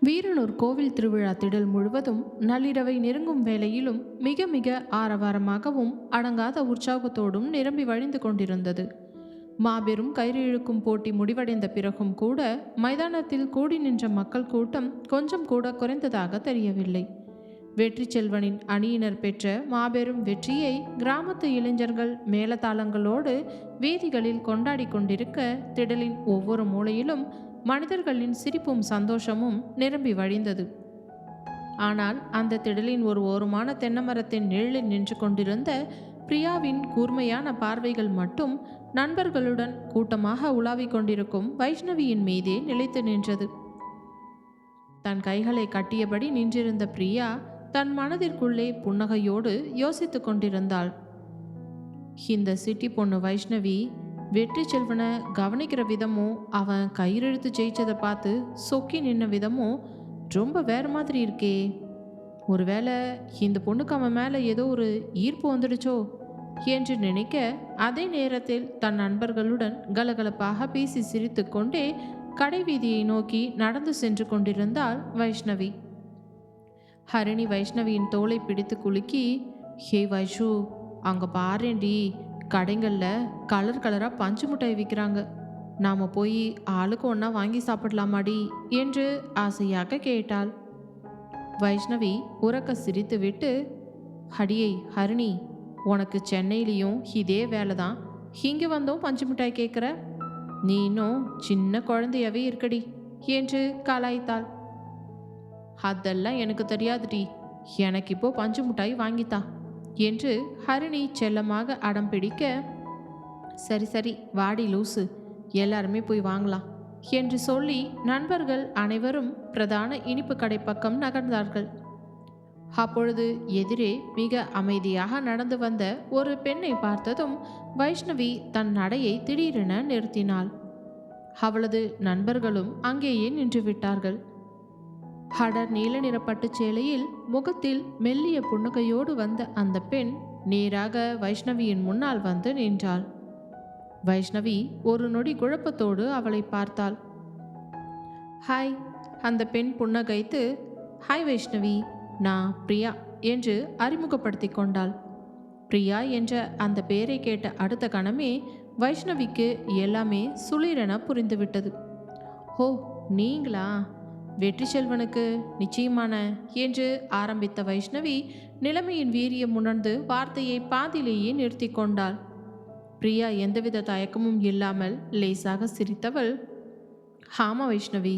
வீரனூர் கோவில் திருவிழா திடல் முழுவதும் நள்ளிரவை நெருங்கும் வேளையிலும் மிக மிக ஆரவாரமாகவும் அடங்காத உற்சாகத்தோடும் நிரம்பி வழிந்து கொண்டிருந்தது. மாபெரும் கயிறு இழுக்கும் போட்டி முடிவடைந்த பிறகும் கூட மைதானத்தில் கூடி நின்ற மக்கள் கூட்டம் கொஞ்சம் கூட குறைந்ததாக தெரியவில்லை. வெற்றி செல்வனின் அணியினர் பெற்ற மாபெரும் வெற்றியை கிராமத்து இளைஞர்கள் மேலதாளங்களோடு வீதிகளில் கொண்டாடி கொண்டிருக்க திடலின் ஒவ்வொரு மூலையிலும் மனிதர்களின் சிரிப்பும் சந்தோஷமும் நிரம்பி வழிந்தது. ஆனால் அந்த திடலின் ஒரு ஓரமான தென்னமரத்தின் நிழலில் நின்று கொண்டிருந்த பிரியாவின் கூர்மையான பார்வைகள் மட்டும் நண்பர்களுடன் கூட்டமாக உலாவிக் கொண்டிருக்கும் வைஷ்ணவியின் மீதே நிலைத்து நின்றது. தன் கைகளை கட்டியபடி நின்றிருந்த பிரியா தன் மனதிற்குள்ளே புன்னகையோடு யோசித்து கொண்டிருந்தாள். இந்த சிட்டி பொண்ணு வைஷ்ணவி வெற்றி செல்வனை கவனிக்கிற விதமும் அவன் கயிறெழுத்து ஜெயிச்சதை பார்த்து சொக்கி நின்ன விதமும் ரொம்ப வேற மாதிரி இருக்கே. ஒருவேளை இந்த பொண்ணுக்கு அவன் மேலே ஏதோ ஒரு ஈர்ப்பு வந்துடுச்சோ என்று நினைக்க அதே நேரத்தில் தன் நண்பர்களுடன் கலகலப்பாக பேசி சிரித்து கொண்டே கடை வீதியை நோக்கி நடந்து சென்று கொண்டிருந்தாள் வைஷ்ணவி. ஹரிணி வைஷ்ணவியின் தோலை பிடித்து குலுக்கி, ஹே வைஷு, அங்கே பாருண்டி, கடைகளில் கலர் கலராக பஞ்சு மிட்டாய் விற்கிறாங்க. நாம் போய் ஆளுக்கு ஒன்றா வாங்கி சாப்பிடலாமாடி என்று ஆசையாக கேட்டாள். வைஷ்ணவி உறக்க சிரித்து விட்டு, அடியை ஹரிணி, உனக்கு சென்னையிலையும் இதே வேலை தான், இங்கே வந்தோம் பஞ்சு மிட்டாய் கேட்குற, நீ இன்னும் சின்ன குழந்தையாவே இருக்கடி என்று கலாய்த்தாள். அதெல்லாம் எனக்கு தெரியாதுடி, எனக்கு இப்போ பஞ்சு மிட்டாய் வாங்கித்தா என்று ஹரிணி செல்லமாக அடம் பிடிக்க, சரி சரி வாடி லூசு, எல்லாருமே போய் வாங்கலாம் என்று சொல்லி நண்பர்கள் அனைவரும் பிரதான இனிப்பு கடை பக்கம் நகர்ந்தார்கள். அப்பொழுது எதிரே மிக அமைதியாக நடந்து வந்த ஒரு பெண்ணை பார்த்ததும் வைஷ்ணவி தன் நடையை திடீரென நிறுத்தினாள். அவளது நண்பர்களும் அங்கேயே நின்று விட்டார்கள். அடர் நீல நிற பட்டுச் சேலையில் முகத்தில் மெல்லிய புன்னகையோடு வந்த அந்த பெண் நேராக வைஷ்ணவியின் முன்னால் வந்து நின்றாள். வைஷ்ணவி ஒரு நொடி குழப்பத்தோடு அவளை பார்த்தாள். ஹாய். அந்த பெண் புன்னகைத்து, ஹாய் வைஷ்ணவி, நான் பிரியா என்று அறிமுகப்படுத்தி கொண்டாள். பிரியா என்ற அந்த பெயரை கேட்ட அடுத்த கணமே வைஷ்ணவிக்கு எல்லாமே சுளிரென புரிந்துவிட்டது. ஓ, நீங்களா? வெற்றி செல்வனுக்கு நிச்சயமான என்று ஆரம்பித்த வைஷ்ணவி நிலைமையின் வீரியம் உணர்ந்து வார்த்தையை பாதிலேயே நிறுத்தி கொண்டாள். பிரியா எந்தவித தயக்கமும் இல்லாமல் லேசாக சிரித்தவள், ஆமா வைஷ்ணவி,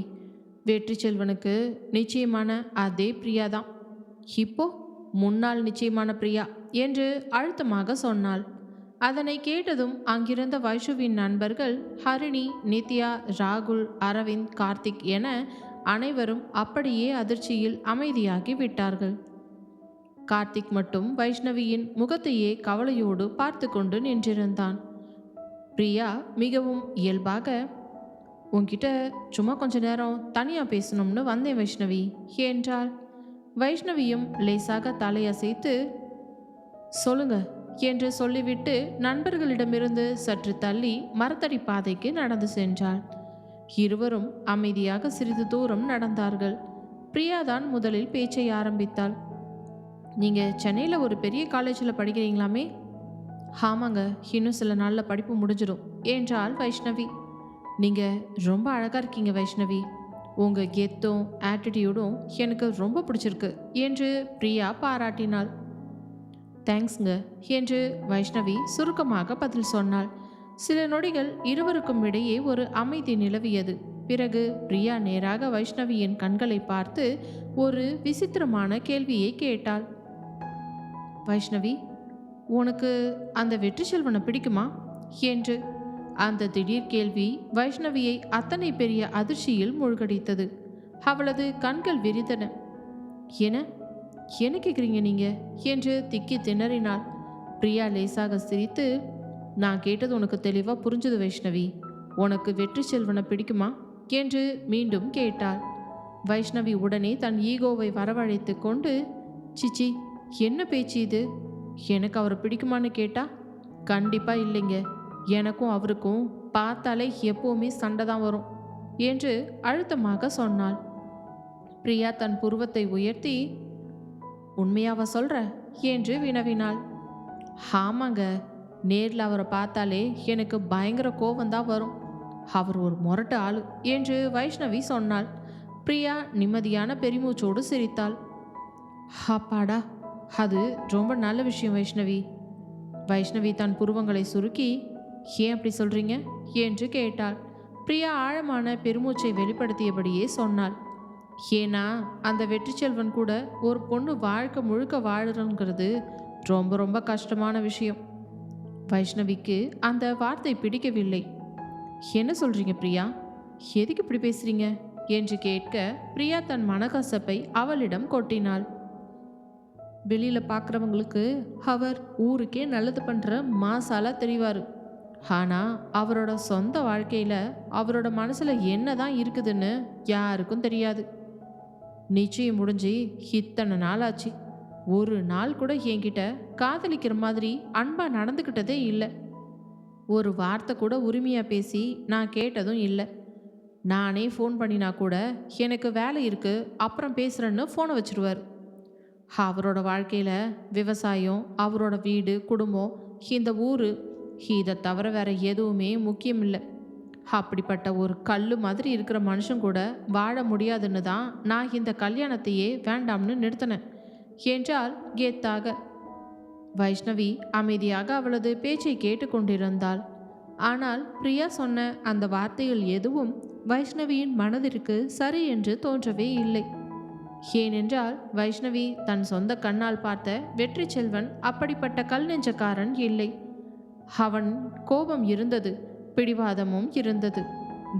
வெற்றி செல்வனுக்கு நிச்சயமான அதே பிரியா தான், இப்போ முன்னாள் நிச்சயமான பிரியா என்று அழுத்தமாக சொன்னாள். அதனை கேட்டதும் அங்கிருந்த வைஷுவின் நண்பர்கள் ஹரிணி, நித்யா, ராகுல், அரவிந்த், கார்த்திக் என அனைவரும் அப்படியே அதிர்ச்சியில் அமைதியாகி விட்டார்கள். கார்த்திக் மட்டும் வைஷ்ணவியின் முகத்தையே கவலையோடு பார்த்து கொண்டு நின்றிருந்தான். பிரியா மிகவும் இயல்பாக, உன்கிட்ட சும்மா கொஞ்ச நேரம் தனியா பேசணும்னு வந்தேன் வைஷ்ணவி என்றாள். வைஷ்ணவியும் லேசாக தலையசைத்து, சொல்லுங்க என்று சொல்லிவிட்டு நண்பர்களிடமிருந்து சற்று தள்ளி மரத்தடி பாதைக்கு நடந்து சென்றாள். இருவரும் அமைதியாக சிறிது தூரம் நடந்தார்கள். பிரியாதான் முதலில் பேச்சை ஆரம்பித்தாள். நீங்க சென்னையில் ஒரு பெரிய காலேஜில் படிக்கிறீங்களாமே? ஆமாங்க, இன்னும் சில நாளில் படிப்பு முடிஞ்சிடும் என்றாள் வைஷ்ணவி. நீங்க ரொம்ப அழகா இருக்கீங்க வைஷ்ணவி, உங்க கெத்தும் ஆட்டிடியூடும் எனக்கு ரொம்ப பிடிச்சிருக்கு என்று பிரியா பாராட்டினாள். தேங்க்ஸ்ங்க என்று வைஷ்ணவி சுருக்கமாக பதில் சொன்னாள். சில நொடிகள் இருவருக்கும் இடையே ஒரு அமைதி நிலவியது. பிறகு பிரியா நேராக வைஷ்ணவியின் கண்களை பார்த்து ஒரு விசித்திரமான கேள்வியை கேட்டாள். வைஷ்ணவி, உனக்கு அந்த வெற்றி செல்வனை பிடிக்குமா என்று. அந்த திடீர் கேள்வி வைஷ்ணவியை அத்தனை பெரிய அதிர்ச்சியில் மூழ்கடித்தது. அவளது கண்கள் விரித்தன. என்ன கேட்குறீங்க நீங்க என்று திக்கி திணறினாள். பிரியா லேசாக சிரித்து, நான் கேட்டது உனக்கு தெளிவாக புரிஞ்சது வைஷ்ணவி, உனக்கு வெற்றி செல்வனை பிடிக்குமா என்று மீண்டும் கேட்டாள். வைஷ்ணவி உடனே தன் ஈகோவை வரவழைத்து கொண்டு, சிச்சி, என்ன பேச்சு இது, எனக்கு அவரை பிடிக்குமான்னு கேட்டா கண்டிப்பா இல்லைங்க, எனக்கும் அவருக்கும் பார்த்தாலே எப்போவுமே சண்டை தான் வரும் என்று அழுத்தமாக சொன்னாள். பிரியா தன் புருவத்தை உயர்த்தி, உண்மையாவ சொல்ற என்று வினவினாள். ஆமாங்க, நேரில் அவரை பார்த்தாலே எனக்கு பயங்கர கோபந்தான் வரும். அவர் ஒரு முரட்டு ஆளு என்று வைஷ்ணவி சொன்னாள். பிரியா நிம்மதியான பெருமூச்சோடு சிரித்தாள். அப்பாடா, அது ரொம்ப நல்ல விஷயம் வைஷ்ணவி. வைஷ்ணவி தன் புருவங்களை சுருக்கி, ஏன் அப்படி சொல்றீங்க என்று கேட்டாள். பிரியா ஆழமான பெருமூச்சை வெளிப்படுத்தியபடியே சொன்னாள். ஏன்னா அந்த வெற்றி செல்வன் கூட ஒரு பொண்ணு வாழ்க்கை முழுக்க வாழறங்கிறது ரொம்ப ரொம்ப கஷ்டமான விஷயம். வைஷ்ணவிக்கு அந்த வார்த்தை பிடிக்கவில்லை. என்ன சொல்றீங்க பிரியா, எதுக்கு இப்படி பேசுறீங்க என்று கேட்க பிரியா தன் மனக்கசப்பை அவளிடம் கொட்டினாள். வெளியில பார்க்குறவங்களுக்கு அவர் ஊருக்கே நல்லது பண்ற மாசாலா தெரிவாரு. ஆனா அவரோட சொந்த வாழ்க்கையில அவரோட மனசுல என்னதான் இருக்குதுன்னு யாருக்கும் தெரியாது. நிச்சயம் முடிஞ்சு இத்தனை நாள் ஆச்சு. ஒரு நாள் கூட என்கிட்ட காதலிக்கிற மாதிரி அன்பா நடந்துக்கிட்டதே இல்லை. ஒரு வார்த்தை கூட உரிமையா பேசி நான் கேட்டதும் இல்லை. நானே ஃபோன் பண்ணினா கூட எனக்கு வேலை இருக்கு அப்புறம் பேசுறேன்னு ஃபோனை வச்சிருவார். அவரோட வாழ்க்கையில விவசாயம், அவரோட வீடு, குடும்பம், இந்த ஊரு, இதை தவிர வேற எதுவுமே முக்கியம் இல்லை. அப்படிப்பட்ட ஒரு கல் மாதிரி இருக்கிற மனுஷன் கூட வாழ முடியாதுன்னு தான் நான் இந்த கல்யாணத்தையே வேண்டாம்னு நிறுத்தினேன் என்றால் கேத்தாக. வைஷ்ணவி அமைதியாக அவளது பேச்சை கேட்டுக்கொண்டிருந்தாள். ஆனால் பிரியா சொன்ன அந்த வார்த்தைகள் எதுவும் வைஷ்ணவியின் மனதிற்கு சரி என்று தோன்றவே இல்லை. ஏனென்றால் வைஷ்ணவி தன் சொந்த கண்ணால் பார்த்த வெற்றி செல்வன் அப்படிப்பட்ட கல் நெஞ்சக்காரன் இல்லை. அவன் கோபம் இருந்தது, பிடிவாதமும் இருந்தது,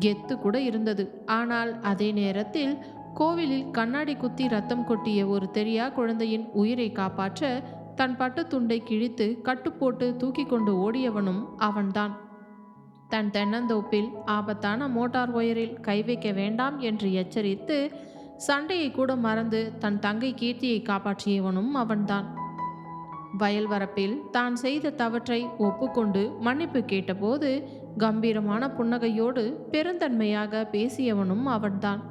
கெத்து கூட இருந்தது. ஆனால் அதே நேரத்தில் கோவிலில் கண்ணாடி குத்தி ரத்தம் கொட்டிய ஒரு தெரியா குழந்தையின் உயிரை காப்பாற்ற தன் பட்டு துண்டை கிழித்து கட்டுப்போட்டு தூக்கி கொண்டு ஓடியவனும் அவன்தான். தன் தென்னந்தோப்பில் ஆபத்தான மோட்டார் ஒயரில் கை வைக்க வேண்டாம் என்று எச்சரித்து சண்டையை கூட மறந்து தன் தங்கை கீர்த்தியை காப்பாற்றியவனும் அவன்தான். வயல் வரப்பில் தான் செய்த தவற்றை ஒப்புக்கொண்டு மன்னிப்பு கேட்டபோது கம்பீரமான புன்னகையோடு பெருந்தன்மையாக பேசியவனும் அவன்தான்.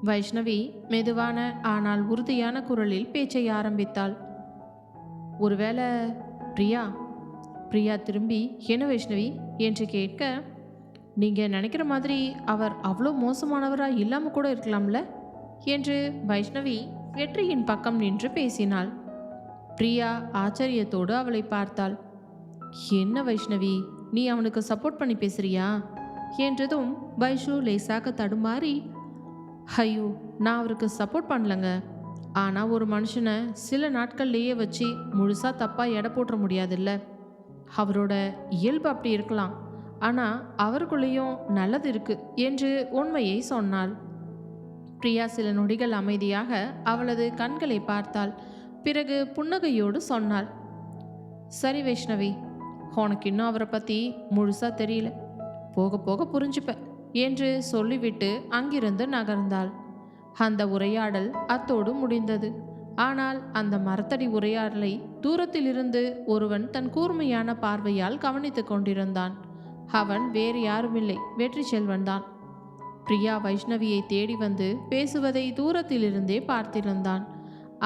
வைஷ்ணவி மெதுவான ஆனால் உறுதியான குரலில் பேச்சை ஆரம்பித்தாள். ஒருவேளை பிரியா பிரியா திரும்பி, என்ன வைஷ்ணவி என்று கேட்க, நீங்கள் நினைக்கிற மாதிரி அவர் அவ்வளோ மோசமானவராக இல்லாமல் கூட இருக்கலாம்ல என்று வைஷ்ணவி வெற்றியின் பக்கம் நின்று பேசினாள். பிரியா ஆச்சரியத்தோடு அவளை பார்த்தாள். என்ன வைஷ்ணவி, நீ அவனுக்கு சப்போர்ட் பண்ணி பேசுறியா என்றதும் வைஷு லேசாக தடுமாறி, ஐயோ நான் அவருக்கு சப்போர்ட் பண்ணலங்க. ஆனால் ஒரு மனுஷனை சில நாட்கள்லேயே வச்சு முழுசாக தப்பாக எடை போட்டுற முடியாதுல்ல. அவரோட இயல்பு அப்படி இருக்கலாம், ஆனால் அவருக்குள்ளேயும் நல்லது இருக்கு என்று உண்மையை சொன்னாள். பிரியா சில நொடிகள் அமைதியாக அவளது கண்களை பார்த்தாள். பிறகு புன்னகையோடு சொன்னாள், சரி வைஷ்ணவி, உனக்கு இன்னும் அவரை பற்றி முழுசாக தெரியல, போக போக புரிஞ்சுப்ப என்று சொல்லிவிட்டு அங்கிருந்து நகர்ந்தாள். அந்த உரையாடல் அத்தோடு முடிந்தது. ஆனால் அந்த மரத்தடி உரையாடலை தூரத்திலிருந்து ஒருவன் தன் கூர்மையான பார்வையால் கவனித்து கொண்டிருந்தான். அவன் வேறு யாருமில்லை, வெற்றி செல்வன்தான். பிரியா வைஷ்ணவியை தேடி வந்து பேசுவதை தூரத்திலிருந்தே பார்த்திருந்தான்.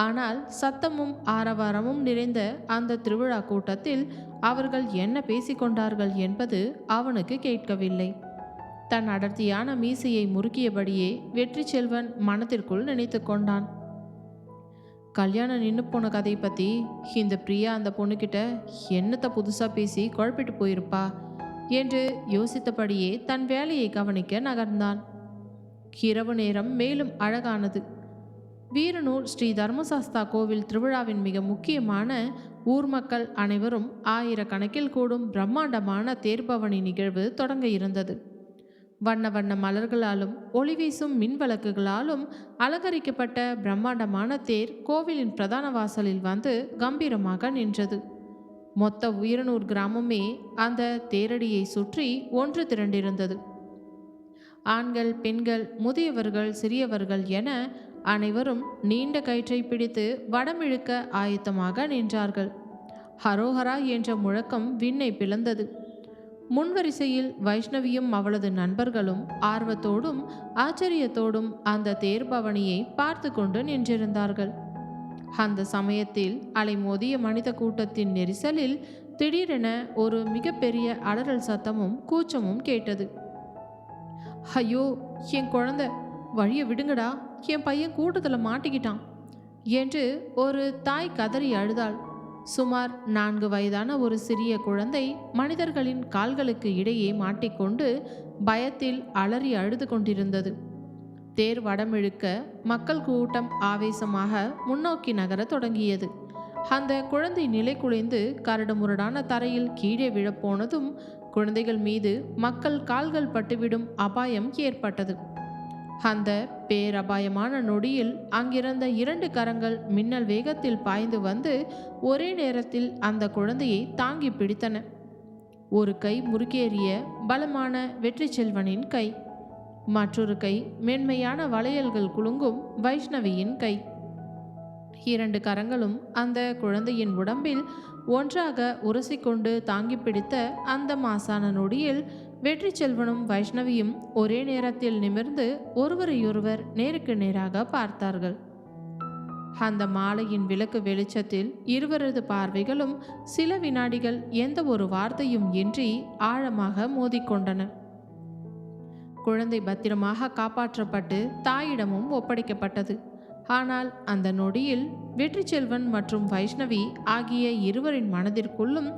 ஆனால் சத்தமும் ஆரவாரமும் நிறைந்த அந்த திருவிழா கூட்டத்தில் அவர்கள் என்ன பேசிக்கொண்டார்கள் என்பது அவனுக்கு கேட்கவில்லை. தன் அடர்த்தியான மீசையை முறுக்கியபடியே வெற்றி செல்வன் மனத்திற்குள் நினைத்து கொண்டான். கல்யாணம் நின்று போன கதை பற்றி இந்த பிரியா அந்த பொண்ணுக்கிட்ட என்னத்தை புதுசாக பேசி குழப்பிட்டு போயிருப்பா என்று யோசித்தபடியே தன் வேலையை கவனிக்க நகர்ந்தான். இரவு நேரம் மேலும் அழகானது. வீரனூர் ஸ்ரீ தர்மசாஸ்தா கோவில் திருவிழாவின் மிக முக்கியமான ஊர் மக்கள் அனைவரும் ஆயிரக்கணக்கில் கூடும் பிரம்மாண்டமான தேர்பவனி நிகழ்வு தொடங்க இருந்தது. வண்ண வண்ண மலர்களாலும் ஒளி வீசும் மின் விளக்குகளாலும் அலங்கரிக்கப்பட்ட பிரம்மாண்டமான தேர் கோவிலின் பிரதான வாசலில் வந்து கம்பீரமாக நின்றது. மொத்த வீரனூர் கிராமமே அந்த தேரடியை சுற்றி ஒன்று திரண்டிருந்தது. ஆண்கள், பெண்கள், முதியவர்கள், சிறியவர்கள் என அனைவரும் நீண்ட கயிற்றை பிடித்து வடமிழுக்க ஆயத்தமாக நின்றார்கள். ஹரோஹரா என்ற முழக்கம் விண்ணை பிளந்தது. முன்வரிசையில் வைஷ்ணவியும் அவளது நண்பர்களும் ஆர்வத்தோடும் ஆச்சரியத்தோடும் அந்த தேர்பவனியை பார்த்து கொண்டு நின்றிருந்தார்கள். அந்த சமயத்தில் அலைமோதிய மனித கூட்டத்தின் நெரிசலில் திடீரென ஒரு மிகப்பெரிய அலறல் சத்தமும் கூச்சமும் கேட்டது. ஐயோ, என் குழந்தை, வழியை விடுங்கடா, என் பையன் கூட்டத்தில் மாட்டிக்கிட்டான் என்று ஒரு தாய் கதறி அழுதாள். சுமார் 4 வயதான ஒரு சிறிய குழந்தை மனிதர்களின் கால்களுக்கு இடையே மாட்டிக்கொண்டு பயத்தில் அலறி அழுது கொண்டிருந்தது. தேர் வடமிழுக்க மக்கள் கூட்டம் ஆவேசமாக முன்னோக்கி நகர தொடங்கியது. அந்த குழந்தை நிலை குலைந்து கரடுமுரடான தரையில் கீழே விழப்போனதும் குழந்தைகள் மீது மக்கள் கால்கள் பட்டுவிடும் அபாயம் ஏற்பட்டது. அந்த பேரபாயமான நொடியில் அங்கிருந்த 2 கரங்கள் மின்னல் வேகத்தில் பாய்ந்து வந்து ஒரே நேரத்தில் அந்த குழந்தையை தாங்கி பிடித்தன. ஒரு கை முறுக்கேறிய பலமான வெற்றி செல்வனின் கை, மற்றொரு கை மென்மையான வளையல்கள் குலுங்கும் வைஷ்ணவியின் கை. 2 கரங்களும் அந்த குழந்தையின் உடம்பில் ஒன்றாக உரசிக்கொண்டு தாங்கி பிடித்த அந்த மாசான நொடியில் வெற்றி செல்வனும் வைஷ்ணவியும் ஒரே நேரத்தில் நிமிர்ந்து ஒருவரையொருவர் நேருக்கு நேராக பார்த்தார்கள். அந்த மாலையின் விளக்கு வெளிச்சத்தில் இருவரது பார்வைகளும் சில வினாடிகள் எந்த ஒரு வார்த்தையும் இன்றி ஆழமாக மோதிக்கொண்டன. குழந்தை பத்திரமாக காப்பாற்றப்பட்டு தாயிடமும் ஒப்படைக்கப்பட்டது. ஆனால் அந்த நொடியில் வெற்றி செல்வன் மற்றும் வைஷ்ணவி ஆகிய இருவரின் மனதிற்குள்ளும்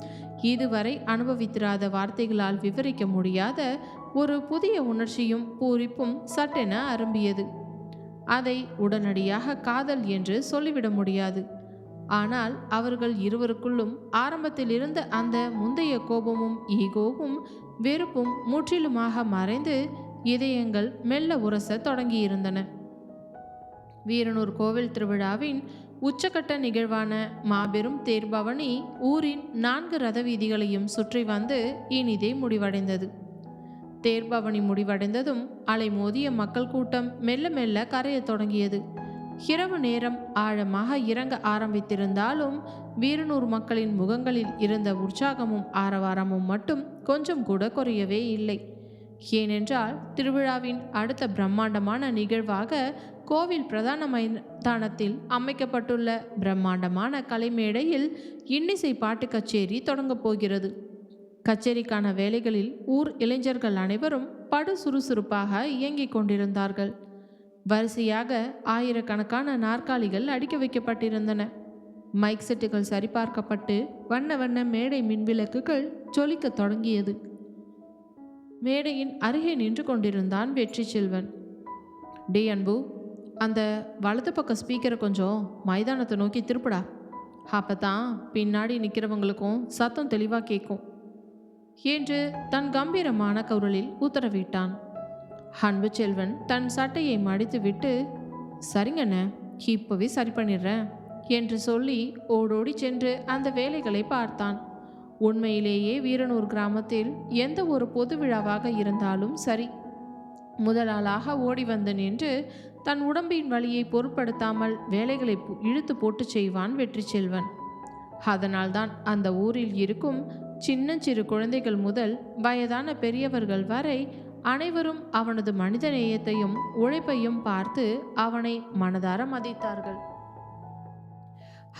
இதுவரை அனுபவித்திராத வார்த்தைகளால் விவரிக்க முடியாத ஒரு புதிய உணர்ச்சியும் பூரிப்பும் சட்டென அரும்பியது. அதை உடனடியாக காதல் என்று சொல்லிவிட முடியாது. ஆனால் அவர்கள் இருவருக்குள்ளும் ஆரம்பத்தில் இருந்த அந்த முந்தைய கோபமும் ஈகோவும் வெறுப்பும் முற்றிலுமாக மறைந்து இதயங்கள் மெல்ல உரச தொடங்கியிருந்தன. வீரனூர் கோவில் திருவிழாவின் உச்சக்கட்ட நிகழ்வான மாபெரும் தேர்பவனி ஊரின் 4 ரத வீதிகளையும் சுற்றி வந்து இனிதே முடிவடைந்தது. தேர்பவனி முடிவடைந்ததும் அலைமோதிய மக்கள் கூட்டம் மெல்ல மெல்ல கரையத் தொடங்கியது. இரவு நேரம் ஆழமாக இறங்க ஆரம்பித்திருந்தாலும் வீரனூர் மக்களின் முகங்களில் இருந்த உற்சாகமும் ஆரவாரமும் மட்டும் கொஞ்சம் கூட குறையவே இல்லை. ஏனென்றால் திருவிழாவின் அடுத்த பிரம்மாண்டமான நிகழ்வாக கோவில் பிரதான மைதானத்தில் அமைக்கப்பட்டுள்ள பிரம்மாண்டமான கலைமேடையில் இன்னிசை பாட்டு கச்சேரி தொடங்கப் போகிறது. கச்சேரிக்கான வேலைகளில் ஊர் இளைஞர்கள் அனைவரும் படு சுறுசுறுப்பாக இயங்கிக் கொண்டிருந்தார்கள். வரிசையாக ஆயிரக்கணக்கான நாற்காலிகள் அடுக்கி வைக்கப்பட்டிருந்தன. மைக் செட்டுகள் சரிபார்க்கப்பட்டு வண்ண வண்ண மேடை மின்விளக்குகள் ஜொலிக்க தொடங்கியது. மேடையின் அருகே நின்று கொண்டிருந்தான் வெற்றி செல்வன். டே அன்பு, அந்த வலது பக்க ஸ்பீக்கரை கொஞ்சம் மைதானத்தை நோக்கி திருப்புடா, அப்பதான் பின்னாடி நிற்கிறவங்களுக்கும் சத்தம் தெளிவாக கேட்கும் என்று தன் கம்பீரமான குரலில் உத்தரவிட்டான். அன்பு செல்வன் தன் சட்டையை மடித்து விட்டு, சரிங்கண்ணே, இப்போவே சரி பண்ணிடுறேன் என்று சொல்லி ஓடோடி சென்று அந்த வேலைகளை பார்த்தான். உண்மையிலேயே வீரனூர் கிராமத்தில் எந்த ஒரு பொது விழாவாக இருந்தாலும் சரி, முதலாளாக ஓடி வந்து நின்று தன் உடம்பின் வலியை பொருட்படுத்தாமல் வேலைகளை இழுத்து போட்டு செய்வான் வெற்றி செல்வன். அதனால்தான் அந்த ஊரில் இருக்கும் சின்னஞ்சிறு குழந்தைகள் முதல் வயதான பெரியவர்கள் வரை அனைவரும் அவனது மனிதநேயத்தையும் உழைப்பையும் பார்த்து அவனை மனதார மதித்தார்கள்.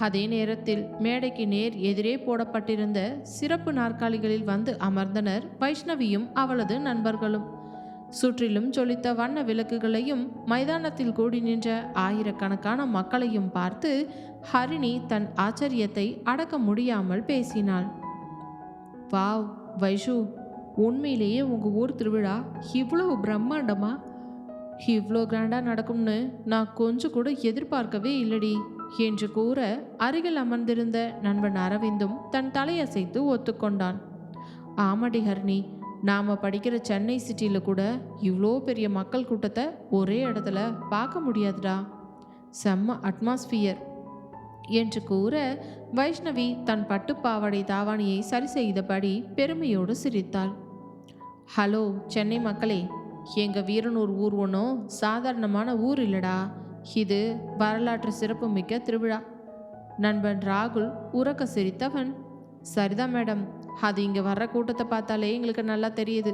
அதே நேரத்தில் மேடைக்கு நேர் எதிரே போடப்பட்டிருந்த சிறப்பு நாற்காலிகளில் வந்து அமர்ந்தனர் வைஷ்ணவியும் அவளது நண்பர்களும். சுற்றிலும் ஜொலித்த வண்ண விளக்குகளையும் மைதானத்தில் கூடி நின்ற ஆயிரக்கணக்கான மக்களையும் பார்த்து ஹரிணி தன் ஆச்சரியத்தை அடக்க முடியாமல் பேசினாள். வாவ் வைஷு, உண்மையிலேயே உங்கள் ஊர் திருவிழா இவ்வளவு பிரம்மாண்டமா, இவ்வளோ கிராண்டாக நடக்கும்னு நான் கொஞ்சம் கூட எதிர்பார்க்கவே இல்லடி என்று கூற அருகில் அமர்ந்திருந்த நண்பன் அரவிந்தும் தன் தலையசைத்து ஒத்துக்கொண்டான். ஆமாடி ஹரிணி, நாம் படிக்கிற சென்னை சிட்டியில் கூட இவ்வளோ பெரிய மக்கள் கூட்டத்தை ஒரே இடத்துல பார்க்க முடியாதுடா, செம்ம அட்மாஸ்பியர் என்று கூற வைஷ்ணவி தன் பட்டுப்பாவடை தாவாணியை சரி செய்தபடி பெருமையோடு சிரித்தாள். ஹலோ சென்னை மக்களே, எங்கள் வீரனூர் ஊர் ஒன்றும் சாதாரணமான ஊர் இல்லடா, இது வரலாற்று சிறப்பு மிக்க திருவிழா. நண்பன் ராகுல் உறக்க சிரித்தவன், சரிதான் மேடம், அது இங்கே வர்ற கூட்டத்தை பார்த்தாலே எங்களுக்கு நல்லா தெரியுது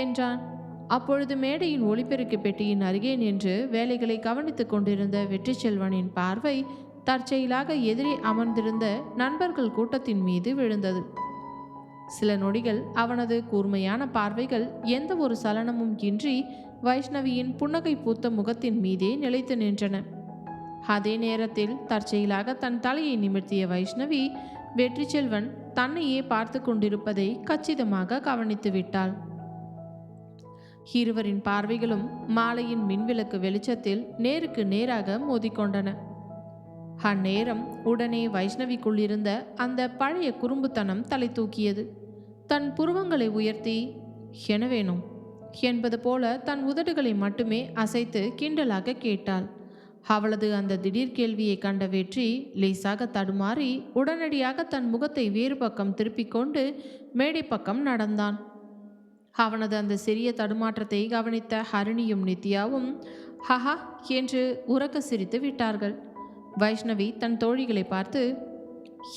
என்றான். அப்பொழுது மேடையின் ஒளிபெருக்கு பெட்டியின் அருகே நின்று வேலைகளை கவனித்துக் கொண்டிருந்த வெற்றி செல்வனின் பார்வை தற்செயலாக எதிரே அமர்ந்திருந்த நண்பர்கள் கூட்டத்தின் மீது விழுந்தது. சில நொடிகள் அவனது கூர்மையான பார்வைகள் எந்த ஒரு சலனமும் இன்றி வைஷ்ணவியின் புன்னகை பூத்த முகத்தின் மீதே நிலைத்து நின்றன. அதே நேரத்தில் தற்செயலாக தன் தலையை நிமிர்த்திய வைஷ்ணவி வெற்றி செல்வன் தன்னையே பார்த்து கொண்டிருப்பதை கச்சிதமாக கவனித்து விட்டாள். இருவரின் பார்வைகளும் மாலையின் மின்விளக்கு வெளிச்சத்தில் நேருக்கு நேராக மோதிக்கொண்டன. அந்நேரம் உடனே வைஷ்ணவிக்குள் இருந்த அந்த பழைய குறும்புத்தனம் தலை தூக்கியது. தன் புருவங்களை உயர்த்தி "என்ன வேணும்?" என்பது போல தன் உதடுகளை மட்டுமே அசைத்து கிண்டலாக கேட்டாள். அவளது அந்த திடீர் கேள்வியை கண்ட வெற்றி லேசாக தடுமாறி உடனடியாக தன் முகத்தை வேறு பக்கம் திருப்பிக் கொண்டு மேடை பக்கம் நடந்தான். அவனது அந்த சிறிய தடுமாற்றத்தை கவனித்த ஹரிணியும் நித்யாவும் ஹஹா என்று உரக்க சிரித்து விட்டார்கள். வைஷ்ணவி தன் தோழிகளை பார்த்து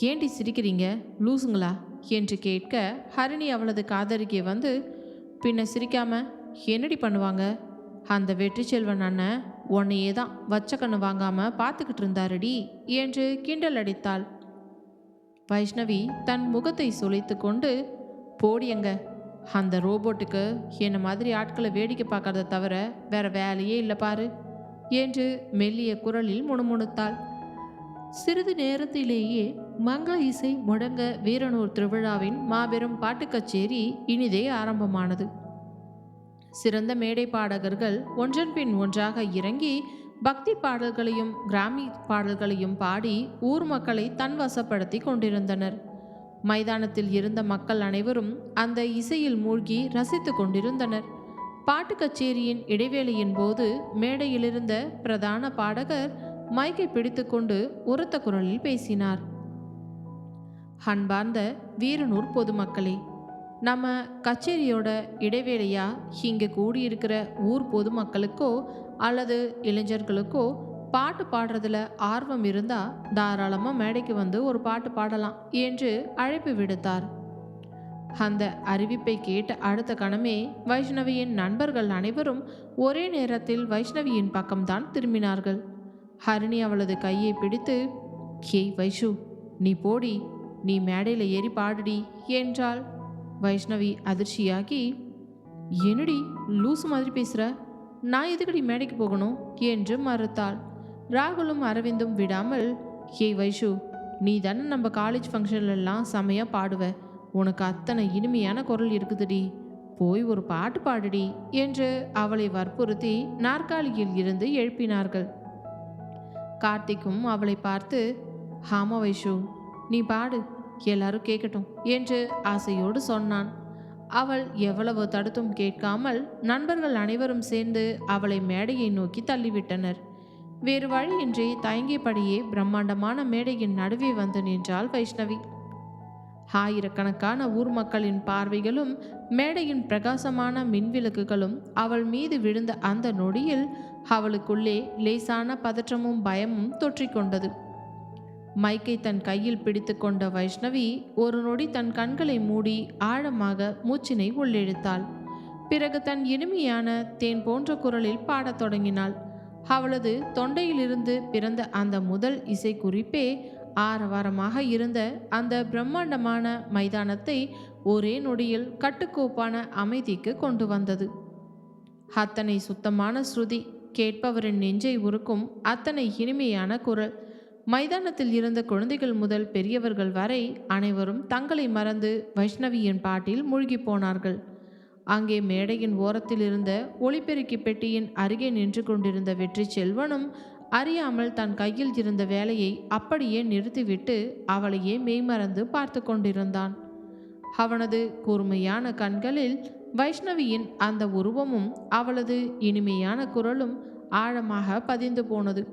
"ஏண்டி சிரிக்கிறீங்க, லூசுங்களா?" என்று கேட்க ஹரிணி அவளது காதருகே வந்து "பின்ன சிரிக்காம என்னடி பண்ணுவாங்க? அந்த வெற்றி செல்வன் அண்ணன் உன்னையே தான் வச்ச கண்ணு வாங்காம பார்த்துக்கிட்டு இருந்தாரடி" என்று கிண்டல் அடித்தாள். வைஷ்ணவி தன் முகத்தை சுளைத்து கொண்டு "போடியங்க, அந்த ரோபோட்டுக்கு என்ன மாதிரி ஆட்களை வேடிக்கை பார்க்கறத தவிர வேற வேலையே இல்லை பாரு" என்று மெல்லிய குரலில் முணுமுணுத்தாள். சிறிது நேரத்திலேயே மங்கள இசை முழங்க வீரனூர் திருவிழாவின் மாபெரும் பாட்டு கச்சேரி இனிதே ஆரம்பமானது. சிறந்த மேடை பாடகர்கள் ஒன்றன் பின் ஒன்றாக இறங்கி பக்தி பாடல்களையும் கிராமி பாடல்களையும் பாடி ஊர் மக்களை தன் வசப்படுத்தி கொண்டிருந்தனர். மைதானத்தில் இருந்த மக்கள் அனைவரும் அந்த இசையில் மூழ்கி ரசித்து கொண்டிருந்தனர். பாட்டு கச்சேரியின் இடைவேளையின் போது மேடையிலிருந்த பிரதான பாடகர் மைக்கை பிடித்துக்கொண்டு உரத்த குரலில் பேசினார். அன்பார்ந்த வீரனூர் பொதுமக்களே, நம்ம கச்சேரியோட இடைவேளையா இங்கே கூடியிருக்கிற ஊர் பொதுமக்களுக்கோ அல்லது இளைஞர்களுக்கோ பாட்டு பாடுறதுல ஆர்வம் இருந்தா தாராளமாக மேடைக்கு வந்து ஒரு பாட்டு பாடலாம் என்று அழைப்பு விடுத்தார். அந்த அறிவிப்பை கேட்ட அடுத்த கணமே வைஷ்ணவியின் நண்பர்கள் அனைவரும் ஒரே நேரத்தில் வைஷ்ணவியின் பக்கம்தான் திரும்பினார்கள். ஹரிணி அவளது கையை பிடித்து "ஏய் வைஷு, நீ போடி, நீ மேடையில் ஏறி பாடுடி" என்றாள். வைஷ்ணவி அதிர்ச்சியாகி "என்னடி லூசு மாதிரி பேசுகிற, நான் எதுக்கடி மேடைக்கு போகணும்?" என்று மறுத்தாள். ராகுலும் அரவிந்தும் விடாமல் "ஏய் வைஷு, நீ தானே நம்ம காலேஜ் ஃபங்க்ஷன்லாம் செமையாக பாடுவ, உனக்கு அத்தனை இனிமையான குரல் இருக்குதுடி, போய் ஒரு பாட்டு பாடுடி" என்று அவளை வற்புறுத்தி நாற்காலியில் இருந்து எழுப்பினார்கள். கார்த்திக்கும் அவளை பார்த்து "ஆமா வைஷு, நீ பாடு, எல்லாரும் கேட்கட்டும்" என்று ஆசையோடு சொன்னான். அவள் எவ்வளவு தடுத்தும் கேட்காமல் நண்பர்கள் அனைவரும் சேர்ந்து அவளை மேடையை நோக்கி தள்ளிவிட்டனர். வேறு வழியின்றி தயங்கியபடியே பிரம்மாண்டமான மேடையின் நடுவே வந்து நின்றாள் வைஷ்ணவி. ஆயிரக்கணக்கான ஊர் மக்களின் பார்வைகளும் மேடையின் பிரகாசமான மின்விளக்குகளும் அவள் மீது விழுந்த அந்த நொடியில் அவளுக்குள்ளே லேசான பதற்றமும் பயமும் தொற்றிக்கொண்டது. மைக்கை தன் கையில் பிடித்து கொண்ட வைஷ்ணவி ஒரு நொடி தன் கண்களை மூடி ஆழமாக மூச்சினை உள்ளிழுத்தாள். பிறகு தன் இனிமையான தேன் போன்ற குரலில் பாடத் தொடங்கினாள். அவளது தொண்டையிலிருந்து பிறந்த அந்த முதல் இசை குறிப்பே ஆரவாரமாக இருந்த அந்த பிரம்மாண்டமான மைதானத்தை ஒரே நொடியில் கட்டுக்கோப்பான அமைதிக்கு கொண்டு வந்தது. அத்தனை சுத்தமான ஸ்ருதி, கேட்பவரின் நெஞ்சை உருக்கும் அத்தனை இனிமையான குரல். மைதானத்தில் இருந்த குழந்தைகள் முதல் பெரியவர்கள் வரை அனைவரும் தங்களை மறந்து வைஷ்ணவியின் பாட்டில் மூழ்கி போனார்கள். அங்கே மேடையின் ஓரத்தில் இருந்த ஒளிபெருக்கி பெட்டியின் அருகே நின்று கொண்டிருந்த வெற்றி செல்வனும் அறியாமல் தன் கையில் இருந்த வேலையை அப்படியே நிறுத்திவிட்டு அவளையே மெய்மறந்து பார்த்து கொண்டிருந்தான். அவனது கூர்மையான கண்களில் வைஷ்ணவியின் அந்த உருவமும் அவளது இனிமையான குரலும் ஆழமாக பதிந்து போனது.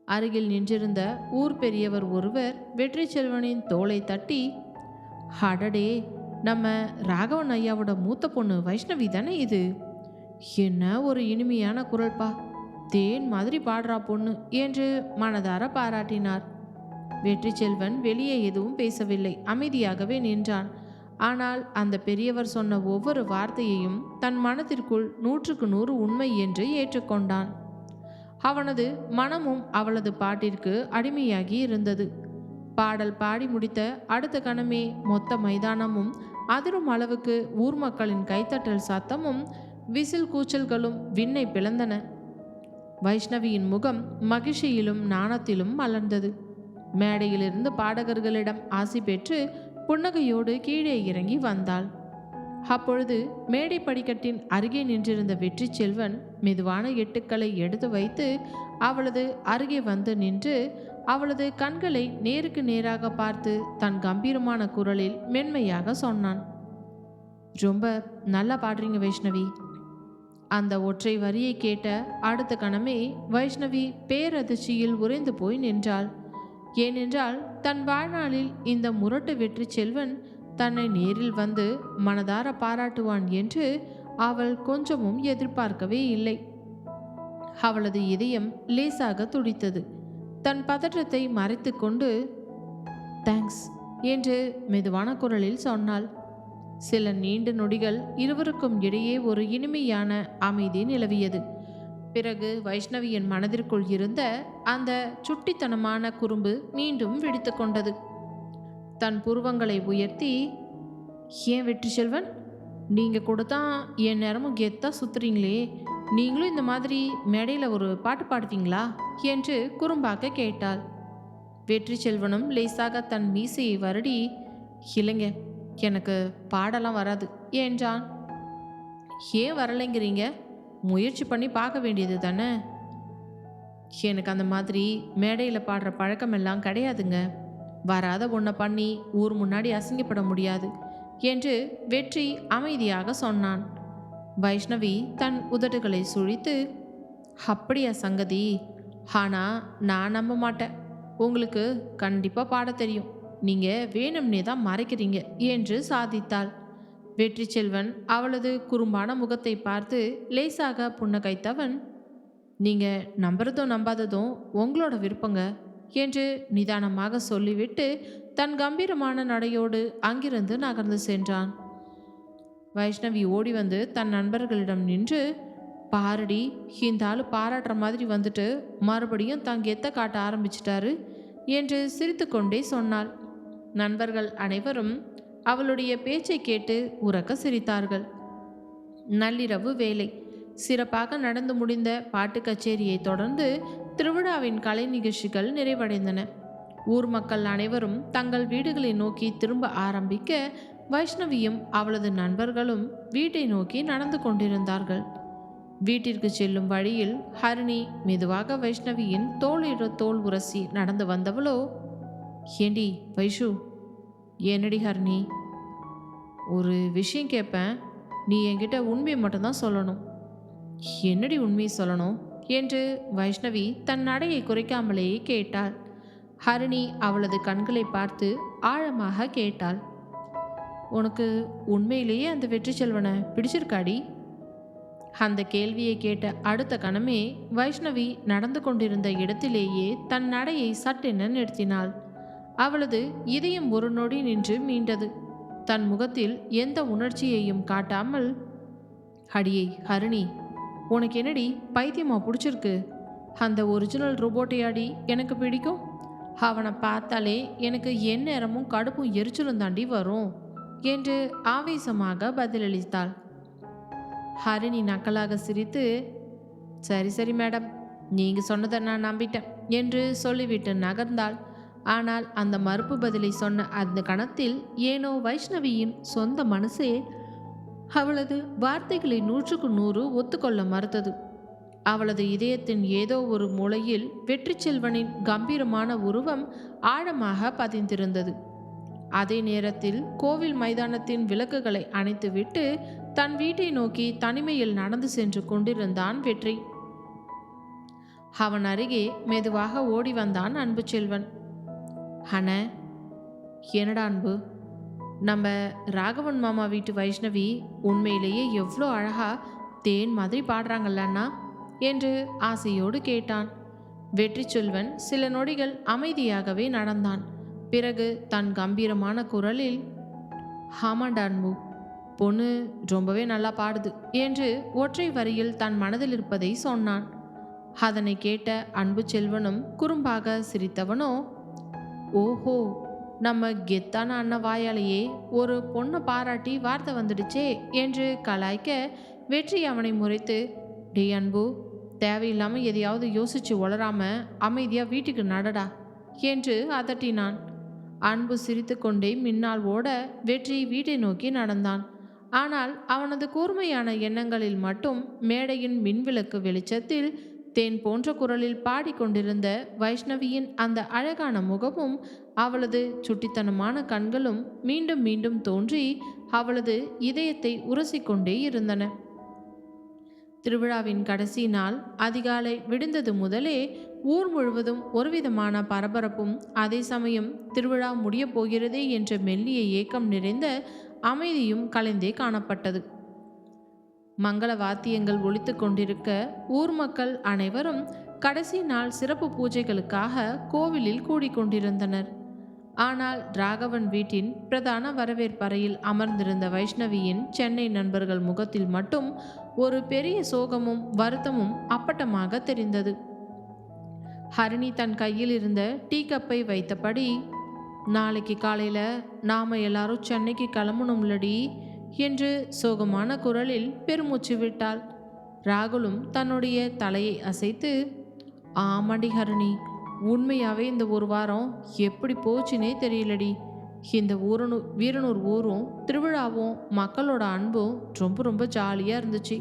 அருகில் நின்றிருந்த ஊர் பெரியவர் ஒருவர் வெற்றி செல்வனின் தோளை தட்டி, "அடடே, நம்ம ராகவன் ஐயாவோட மூத்த பொண்ணு வைஷ்ணவி தானே இது? என்ன ஒரு இனிமையான குரல்பா, தேன் மாதிரி பாடுறா பொண்ணு" என்று மனதார பாராட்டினார். வெற்றி செல்வன் வெளியே எதுவும் பேசவில்லை, அமைதியாகவே நின்றான். ஆனால் அந்த பெரியவர் சொன்ன ஒவ்வொரு வார்த்தையையும் தன் மனத்திற்குள் 100க்கு 100 உண்மை என்று ஏற்றுக்கொண்டான். அவனது மனமும் அவளது பாட்டிற்கு அடிமையாகி இருந்தது. பாடல் பாடி முடித்த அடுத்த கணமே மொத்த மைதானமும் அதிரும் அளவுக்கு ஊர் மக்களின் கைத்தட்டல் சத்தமும் விசில் கூச்சல்களும் விண்ணை பிளந்தன. வைஷ்ணவியின் முகம் மகிழ்ச்சியிலும் நாணத்திலும் மலர்ந்தது. மேடையிலிருந்து பாடகர்களிடம் ஆசி பெற்று புன்னகையோடு கீழே இறங்கி வந்தாள். அப்பொழுது மேடை படிக்கட்டின் அருகே நின்றிருந்த வெற்றி செல்வன் மெதுவான எட்டுக்களை எடுத்து வைத்து அவளது அருகே வந்து நின்று அவளது கண்களை நேருக்கு நேராக பார்த்து தன் கம்பீரமான குரலில் மென்மையாக சொன்னான். ரொம்ப நல்லா பாடுறீங்க வைஷ்ணவி. அந்த ஒற்றை வரியை கேட்ட அடுத்த கணமே வைஷ்ணவி பேரதிர்ச்சியில் உறைந்து போய் நின்றாள். ஏனென்றால் தன் வாழ்நாளில் இந்த முரட்டு வெற்றி செல்வன் தன்னை நேரில் வந்து மனதார பாராட்டுவான் என்று அவள் கொஞ்சமும் எதிர்பார்க்கவே இல்லை. அவளது இதயம் லேசாக துடித்தது. தன் பதற்றத்தை மறைத்து கொண்டு தேங்க்ஸ் என்று மெதுவான குரலில் சொன்னாள். சில நீண்ட நொடிகள் இருவருக்கும் இடையே ஒரு இனிமையான அமைதி நிலவியது. பிறகு வைஷ்ணவியின் மனதிற்குள் இருந்த அந்த சுட்டித்தனமான குறும்பு மீண்டும் வெடித்து கொண்டது. தன் புருவங்களை உயர்த்தி, ஏன் வெற்றி செல்வன், நீங்கள் கூட தான் என் நேரமும் கெத்தாக சுத்துறீங்களே, நீங்களும் இந்த மாதிரி மேடையில் ஒரு பாட்டு பாடுவீங்களா என்று குறும்பாக கேட்டாள். வெற்றி செல்வனும் லேசாக தன் மீசையை வருடி, இல்லைங்க, எனக்கு பாடலாம் வராது என்றான். ஏன் வரலைங்கிறீங்க? முயற்சி பண்ணி பார்க்க வேண்டியது தானே. எனக்கு அந்த மாதிரி மேடையில் பாடுற பழக்கமெல்லாம் கிடையாதுங்க. வராத ஒன்றை பண்ணி ஊர் முன்னாடி அசிங்கப்பட முடியாது என்று வெற்றி அமைதியாக சொன்னான். வைஷ்ணவி தன் உதடுகளை சுழித்து, அப்படியா சங்கதி? ஆனால் நான் நம்ப மாட்டேன். உங்களுக்கு கண்டிப்பாக பாட தெரியும். நீங்கள் வேணும்னே தான் மறைக்கிறீங்க என்று சாதித்தாள். வெற்றி செல்வன் அவளது குறும்பான முகத்தை பார்த்து லேசாக புன்னகைத்தவன், நீங்கள் நம்புறதும் நம்பாததும் உங்களோட விருப்பங்க என்று நிதானமாக சொல்லிவிட்டு தன் கம்பீரமான நடையோடு அங்கிருந்து நகர்ந்து சென்றான். வைஷ்ணவி ஓடி வந்து தன் நண்பர்களிடம் நின்று, பாரடி, இந்த ஆள் பாராட்டுற மாதிரி வந்துட்டு மறுபடியும் தான் கெத்த காட்ட ஆரம்பிச்சிட்டாரு என்று சிரித்து கொண்டே சொன்னாள். நண்பர்கள் அனைவரும் அவளுடைய பேச்சை கேட்டு உரக்க சிரித்தார்கள். நள்ளிரவு வேலை. சிறப்பாக நடந்து முடிந்த பாட்டு கச்சேரியை தொடர்ந்து திருவிழாவின் கலை நிகழ்ச்சிகள் நிறைவடைந்தன. ஊர் மக்கள் அனைவரும் தங்கள் வீடுகளை நோக்கி திரும்ப ஆரம்பிக்க வைஷ்ணவியும் அவளது நண்பர்களும் வீட்டை நோக்கி நடந்து கொண்டிருந்தார்கள். வீட்டிற்கு செல்லும் வழியில் ஹரிணி மெதுவாக வைஷ்ணவியின் தோளிட தோல் உரசி நடந்து வந்தவளோ, ஏண்டி வைஷு? என்னடி ஹரிணி? ஒரு விஷயம் கேட்பேன், நீ என்கிட்ட உண்மையை மட்டும்தான் சொல்லணும். என்னடி உண்மையை சொல்லணும் என்று வைஷ்ணவி தன் நடையை குறைக்காமலேயே கேட்டாள். ஹரிணி அவளது கண்களை பார்த்து ஆழமாக கேட்டாள், உனக்கு உண்மையிலேயே அந்த வெற்றி செல்வனை பிடிச்சிருக்காடி? அந்த கேள்வியை கேட்ட அடுத்த கணமே வைஷ்ணவி நடந்து கொண்டிருந்த இடத்திலேயே தன் நடையை சட்டென நிறுத்தினாள். அவளது இதயம் ஒரு நொடி நின்று மீண்டது. தன் முகத்தில் எந்த உணர்ச்சியையும் காட்டாமல், அடியே ஹரிணி, உனக்கு என்னடி பைத்தியமா பிடிச்சிருக்கு? அந்த ஒரிஜினல் ரோபோட்டையாடி எனக்கு பிடிக்கும். அவனை பார்த்தாலே எனக்கு எந்நேரமும் கடுப்பும் எரிச்சலும் தாண்டி வரும் என்று ஆவேசமாக பதிலளித்தாள். ஹரிணி நக்கலாக சிரித்து, சரி சரி மேடம், நீங்கள் சொன்னதை நான் நம்பிட்டேன் என்று சொல்லிவிட்டு நகர்ந்தாள். ஆனால் அந்த மறுப்பு பதிலை சொன்ன அந்த கணத்தில் ஏனோ வைஷ்ணவியின் சொந்த மனசே அவளது வார்த்தைகளை 100க்கு 100 ஒத்துக்கொள்ள மறுத்தது. அவளது இதயத்தின் ஏதோ ஒரு மூலையில் வெற்றி செல்வனின் கம்பீரமான உருவம் ஆழமாக பதிந்திருந்தது. அதே நேரத்தில் கோவில் மைதானத்தின் விளக்குகளை அணைத்துவிட்டு தன் வீட்டை நோக்கி தனிமையில் நடந்து சென்று கொண்டிருந்தான் வெற்றி. அவன் அருகே மெதுவாக ஓடி வந்தான் அன்பு செல்வன். அண்ண, என்னடா அன்பு, நம்ம ராகவன் மாமா வீட்டு வைஷ்ணவி உண்மையிலேயே எவ்வளோ அழகா தேன் மாதிரி பாடுறாங்கல்லண்ணா என்று ஆசையோடு கேட்டான். வெற்றி செல்வன் சில நொடிகள் அமைதியாகவே நடந்தான். பிறகு தன் கம்பீரமான குரலில், ஆமாண்டா அன்பு, பொண்ணு ரொம்பவே நல்லா பாடுது என்று ஒற்றை வரியில் தன் மனதில் இருப்பதை சொன்னான். அதனை கேட்ட அன்பு செல்வனும் குறும்பாக சிரித்தவனோ, ஓஹோ, நம்ம கெத்தான அண்ணன் வாயாலேயே ஒரு பொண்ணை பாராட்டி வார்த்தை வந்துடுச்சே என்று கலாய்க்க, வெற்றி அவனை முறைத்து, டே அன்பு, தேவையில்லாமல் எதையாவது யோசிச்சு வளராம அமைதியா வீட்டுக்கு நடடா என்று அதட்டினான். அன்பு சிரித்து கொண்டே மின்னால் ஓட வெற்றி வீட்டை நோக்கி நடந்தான். ஆனால் அவனது கூர்மையான எண்ணங்களில் மட்டும் மேடையின் மின்விளக்கு வெளிச்சத்தில் தேன் போன்ற குரலில் பாடிக்கொண்டிருந்த வைஷ்ணவியின் அந்த அழகான முகமும் அவளது சுட்டித்தனமான கண்களும் மீண்டும் மீண்டும் தோன்றி அவளது இதயத்தை உரசிக்கொண்டே இருந்தன. திருவிழாவின் கடைசி நாள் அதிகாலை விடுந்தது முதலே ஊர் முழுவதும் ஒருவிதமான பரபரப்பும், அதே சமயம் திருவிழா முடியப் போகிறதே என்ற மெல்லிய ஏக்கம் நிறைந்த அமைதியும் கலைந்தே காணப்பட்டது. மங்கள வாத்தியங்கள் ஒலித்து கொண்டிருக்க ஊர் மக்கள் அனைவரும் கடைசி நாள் சிறப்பு பூஜைகளுக்காக கோவிலில் கூடிக்கொண்டிருந்தனர். ஆனால் ராகவன் வீட்டின் பிரதான வரவேற்பறையில் அமர்ந்திருந்த வைஷ்ணவியின் சென்னை நண்பர்கள் முகத்தில் மட்டும் ஒரு பெரிய சோகமும் வருத்தமும் அப்பட்டமாக தெரிந்தது. ஹரிணி தன் கையில் இருந்த டீ கப்பை வைத்தபடி, நாளைக்கு காலையில் நாம் எல்லாரும் சென்னைக்கு கிளம்பணும்லடி என்று சோகமான குரலில் பெருமூச்சு விட்டாள். ராகுலும் தன்னுடைய தலையை அசைத்து, ஆமாண்டி ஹரிணி, உண்மையாகவே இந்த ஒரு வாரம் எப்படி போச்சுனே தெரியலடி. இந்த வீரனூர் ஊரும் திருவிழாவும் மக்களோட அன்பும் ரொம்ப ரொம்ப ஜாலியாக இருந்துச்சு.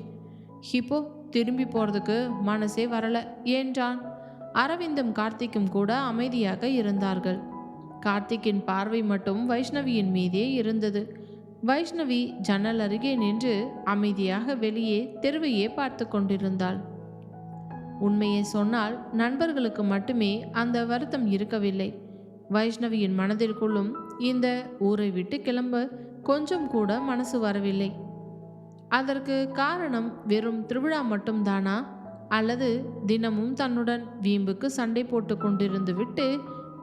இப்போ திரும்பி போகிறதுக்கு மனசே வரலை என்றான். அரவிந்தும் கார்த்திக்கும் கூட அமைதியாக இருந்தார்கள். கார்த்திக்கின் பார்வை மட்டும் வைஷ்ணவியின் மீதே இருந்தது. வைஷ்ணவி ஜன்னல் அருகே நின்று அமைதியாக வெளியே தெருவையே பார்த்து கொண்டிருந்தாள். உண்மையை சொன்னால் நண்பர்களுக்கு மட்டுமே அந்த வருத்தம் இருக்கவில்லை. வைஷ்ணவியின் மனதிற்குள்ளும் இந்த ஊரை விட்டு கிளம்ப கொஞ்சம் கூட மனசு வரவில்லை. அதற்கு காரணம் வெறும் திருவிழா மட்டும்தானா, அல்லது தினமும் தன்னுடன் வீம்புக்கு சண்டை போட்டு கொண்டிருந்து விட்டு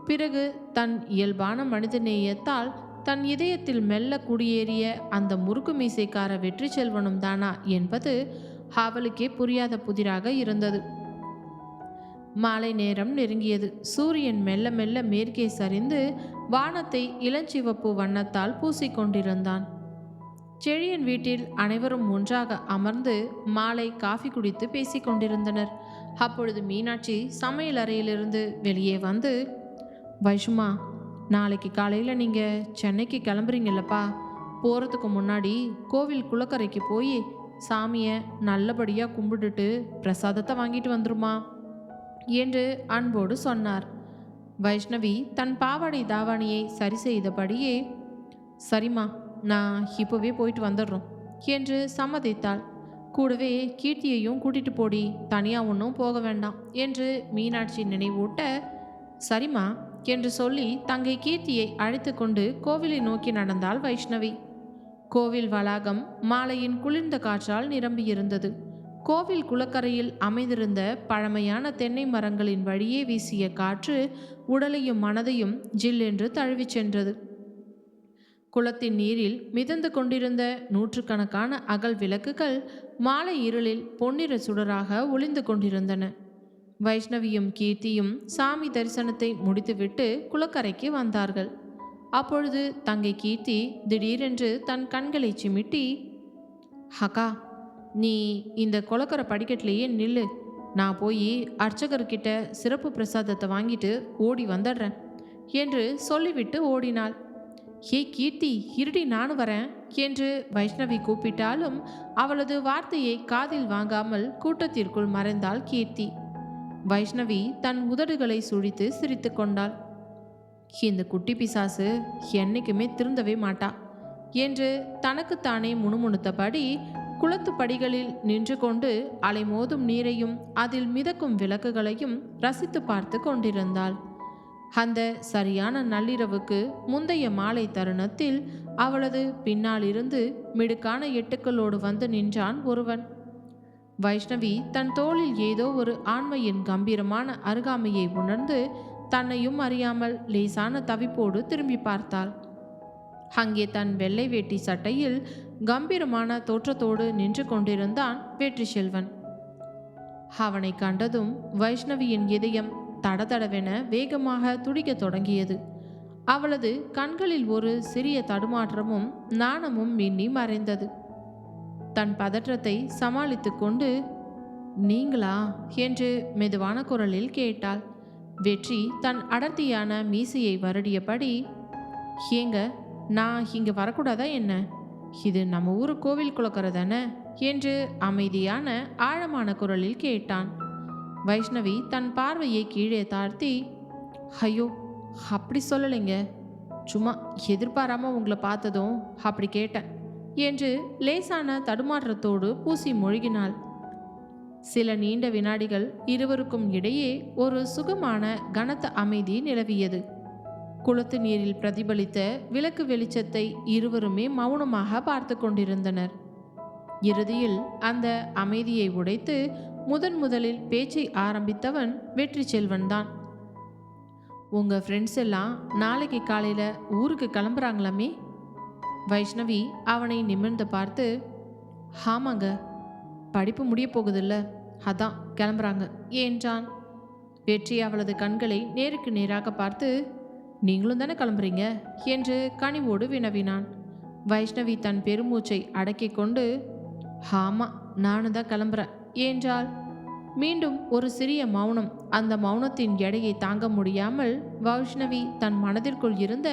பிறகு தன் இயல்பான மனிதநேயத்தால் தன் இதயத்தில் மெல்ல குடியேறிய அந்த முறுக்கு மீசைக்கார வெற்றி செல்வனும் தானா என்பது அவளுக்கே புரியாத புதிராக இருந்தது. மாலை நேரம் நெருங்கியது. சூரியன் மெல்ல மெல்ல மேற்கே சரிந்து வானத்தை இளஞ்சிவப்பு வண்ணத்தால் பூசிக்கொண்டிருந்தான். செழியன் வீட்டில் அனைவரும் ஒன்றாக அமர்ந்து மாலை காஃபி குடித்து பேசிக்கொண்டிருந்தனர். அப்பொழுது மீனாட்சி சமையல் அறையிலிருந்து வெளியே வந்து, வைஷுமா, நாளைக்கு காலையில் நீங்கள் சென்னைக்கு கிளம்புறீங்கல்லப்பா, போகிறதுக்கு முன்னாடி கோவில் குளக்கரைக்கு போய் சாமியை நல்லபடியாக கும்பிட்டுட்டு பிரசாதத்தை வாங்கிட்டு வந்துருமா என்று அன்போடு சொன்னார். வைஷ்ணவி தன் பாவாடை தாவாணியை சரி செய்தபடியே, சரிம்மா, நான் இப்போவே போயிட்டு வந்துடுறோம் என்று சம்மதித்தாள். கூடவே கீர்த்தியையும் கூட்டிட்டு போடி, தனியாக ஒன்றும் போக வேண்டாம் என்று மீனாட்சி நினைவூட்ட, சரிம்மா என்று சொல்லி தங்கை கீர்த்தியை அழைத்து கொண்டு கோவிலை நோக்கி நடந்தாள் வைஷ்ணவி. கோவில் வளாகம் மாலையின் குளிர்ந்த காற்றால் நிரம்பியிருந்தது. கோவில் குளக்கரையில் அமைந்திருந்த பழமையான தென்னை மரங்களின் வழியே வீசிய காற்று உடலையும் மனதையும் ஜில்லென்று தழுவி சென்றது. குளத்தின் நீரில் மிதந்து கொண்டிருந்த நூற்றுக்கணக்கான அகல் விளக்குகள் மாலை இருளில் பொன்னிற சுடராக ஒளிந்து கொண்டிருந்தன. வைஷ்ணவியும் கீர்த்தியும் சாமி தரிசனத்தை முடித்துவிட்டு குளக்கரைக்கு வந்தார்கள். அப்பொழுது தங்கை கீர்த்தி திடீரென்று தன் கண்களை சிமிட்டி, அக்கா, நீ இந்த குளக்கரை படிக்கட்டிலேயே நில்லு, நான் போய் அர்ச்சகர்கிட்ட சிறப்பு பிரசாதத்தை வாங்கிட்டு ஓடி வந்துடுறேன் என்று சொல்லிவிட்டு ஓடினாள். ஏ கீர்த்தி, இருடி, நானும் வரேன் என்று வைஷ்ணவி கூப்பிட்டாலும் அவளது வார்த்தையை காதில் வாங்காமல் கூட்டத்திற்குள் மறைந்தாள் கீர்த்தி. வைஷ்ணவி தன் உதடுகளை சுழித்து சிரித்து கொண்டாள். இந்த குட்டி பிசாசு என்னைக்குமே திருந்தவே மாட்டா என்று தனக்குத்தானே முணுமுணுத்தபடி குளத்து படிகளில் நின்று கொண்டு அலைமோதும் நீரையும் அதில் மிதக்கும் விளக்குகளையும் ரசித்து பார்த்து கொண்டிருந்தாள். அந்த சரியான நள்ளிரவுக்கு முந்தைய மாலை தருணத்தில் அவளது பின்னால் இருந்து மிடுக்கான எட்டுக்களோடு வந்து நின்றான் ஒருவன். வைஷ்ணவி தன் தோளில் ஏதோ ஒரு ஆண்மையின் கம்பீரமான அருகாமையை உணர்ந்து தன்னையும் அறியாமல் லேசான தவிப்போடு திரும்பி பார்த்தாள். அங்கே தன் வெள்ளை வேட்டி சட்டையில் கம்பீரமான தோற்றத்தோடு நின்று கொண்டிருந்தான் வெற்றி செல்வன். அவனை கண்டதும் வைஷ்ணவியின் இதயம் தடதடவென வேகமாக துடிக்கத் தொடங்கியது. அவளது கண்களில் ஒரு சிறிய தடுமாற்றமும் நாணமும் மின்னி மறைந்தது. தன் பதற்றத்தை சமாளித்து கொண்டு, நீங்களா என்று மெதுவான குரலில் கேட்டாள். வெற்றி தன் அடர்த்தியான மீசையை வருடியபடி, ஏங்க, நான் இங்கே வரக்கூடாதா என்ன? இது நம்ம ஊர் கோவில் குளக்கரை தானே என்று அமைதியான ஆழமான குரலில் கேட்டான். வைஷ்ணவி தன் பார்வையை கீழே தாழ்த்தி, ஐயோ, அப்படி சொல்லலைங்க, சும்மா எதிர்பாராம உங்களை பார்த்ததும் அப்படி கேட்டேன் என்று லேசான தடுமாற்றத்தோடு பூசி மொழிகினாள். சில நீண்ட வினாடிகள் இருவருக்கும் இடையே ஒரு சுகமான கனத்த அமைதி நிலவியது. குளத்து நீரில் பிரதிபலித்த விளக்கு வெளிச்சத்தை இருவருமே மௌனமாக பார்த்து கொண்டிருந்தனர். இறுதியில் அந்த அமைதியை உடைத்து முதலில் பேச்சை ஆரம்பித்தவன் வெற்றி செல்வன் தான். உங்கள் ஃப்ரெண்ட்ஸ் எல்லாம் நாளைக்கு காலையில் ஊருக்கு கிளம்புறாங்களாமே? வைஷ்ணவி அவனை நிமிர்ந்து பார்த்து, ஆமாங்க, படிப்பு முடிய போகுதில்ல, அதான் கிளம்புறாங்க என்றான். வெற்றி அவளது கண்களை நேருக்கு நேராக பார்த்து, நீங்களும் தானே கிளம்புறீங்க என்று கனிவோடு வினவினான். வைஷ்ணவி தன் பெருமூச்சை அடக்கி கொண்டு, ஆமாம், நானும் தான் கிளம்புறேன் என்றாள். மீண்டும் ஒரு சிறிய மௌனம். அந்த மௌனத்தின் எடையை தாங்க முடியாமல் வைஷ்ணவி தன் மனதிற்குள் இருந்த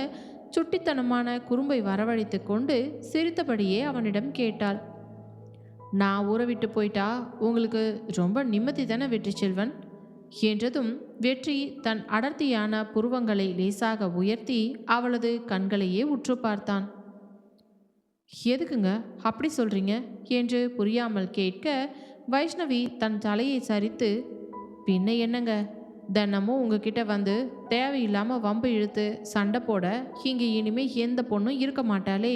சுட்டித்தனமான குறும்பை வரவழைத்து கொண்டு சிரித்தபடியே அவனிடம் கேட்டாள், நான் ஊரை விட்டு போயிட்டா உங்களுக்கு ரொம்ப நிம்மதி தானே வெற்றி செல்வன் என்றதும் வெற்றி தன் அடர்த்தியான புருவங்களை லேசாக உயர்த்தி அவளது கண்களையே உற்று பார்த்தான். எதுக்குங்க அப்படி சொல்றீங்க என்று புரியாமல் கேட்க வைஷ்ணவி தன் தலையை சரித்து, பின்ன என்னங்க, தினமும் உங்ககிட்ட வந்து தேவையில்லாமல் வம்பு இழுத்து சண்டை போட இங்கே இனிமே எந்த பொண்ணும் இருக்க மாட்டாளே,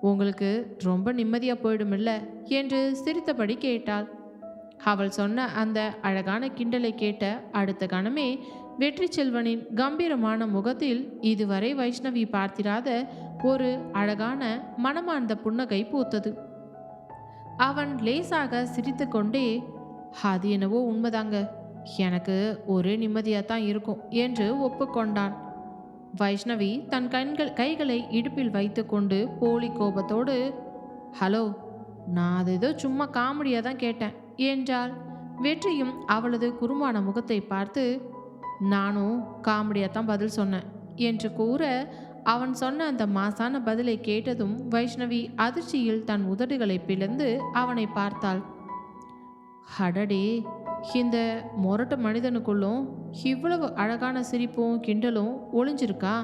உங்களுக்கு ரொம்ப நிம்மதியாக போயிடுமில்ல என்று சிரித்தபடி கேட்டாள். அவள் சொன்ன அந்த அழகான கிண்டலை கேட்ட அடுத்த கணமே வெற்றி செல்வனின் கம்பீரமான முகத்தில் இதுவரை வைஷ்ணவி பார்த்திராத ஒரு அழகான மனமார்ந்த புன்னகை பூத்தது. அவன் லேசாக சிரித்து கொண்டே, அது என்னவோ உண்மைதாங்க, எனக்கு ஒரே நிம்மதியாக தான் இருக்கும் என்று ஒப்புக்கொண்டான். வைஷ்ணவி தன் கைகளை இடுப்பில் வைத்து கொண்டு போலி கோபத்தோடு, ஹலோ, நான் அது ஏதோ சும்மா காமெடியாக தான் கேட்டேன் என்றாள். வெற்றியும் அவளது குறுமான முகத்தை பார்த்து, நானும் காமெடியாக தான் பதில் சொன்னேன் என்று கூற, அவன் சொன்ன அந்த மாசான பதிலை கேட்டதும் வைஷ்ணவி அதிர்ச்சியில் தன் உதடுகளை பிளந்து அவனை பார்த்தாள். அடடே, இந்த மொரட்டு மனிதனுக்குள்ளும் இவ்வளவு அழகான சிரிப்பும் கிண்டலும் ஒளிஞ்சிருக்கா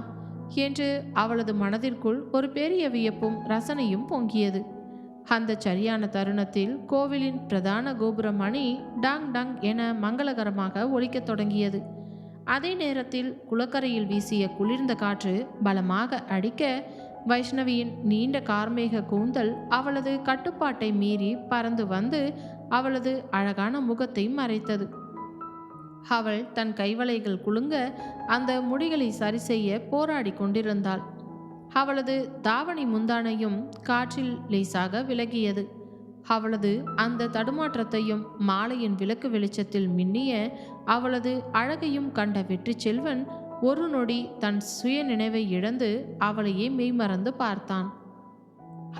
என்று அவளது மனதிற்குள் ஒரு பெரிய வியப்பும் ரசனையும் பொங்கியது. அந்த சரியான தருணத்தில் கோவிலின் பிரதான கோபுர மணி டாங் டாங் என மங்களகரமாக ஒலிக்கத் தொடங்கியது. அதே நேரத்தில் குளக்கரையில் வீசிய குளிர்ந்த காற்று பலமாக அடிக்க வைஷ்ணவியின் நீண்ட கார்மேக கூந்தல் அவளது கட்டுப்பாட்டை மீறி பறந்து வந்து அவளது அழகான முகத்தை மறைத்தது. அவள் தன் கைவளைகள் குலுங்க அந்த முடிகளை சரி செய்ய போராடி கொண்டிருந்தாள். அவளது தாவணி முந்தானையும் காற்றில் லேசாக விலகியது. அவளது அந்த தடுமாற்றத்தையும் மாலையின் விளக்கு வெளிச்சத்தில் மின்னிய அவளது அழகையும் கண்ட வெற்றி செல்வன் ஒரு நொடி தன் சுய நினைவை இழந்து அவளையே மெய்மறந்து பார்த்தான்.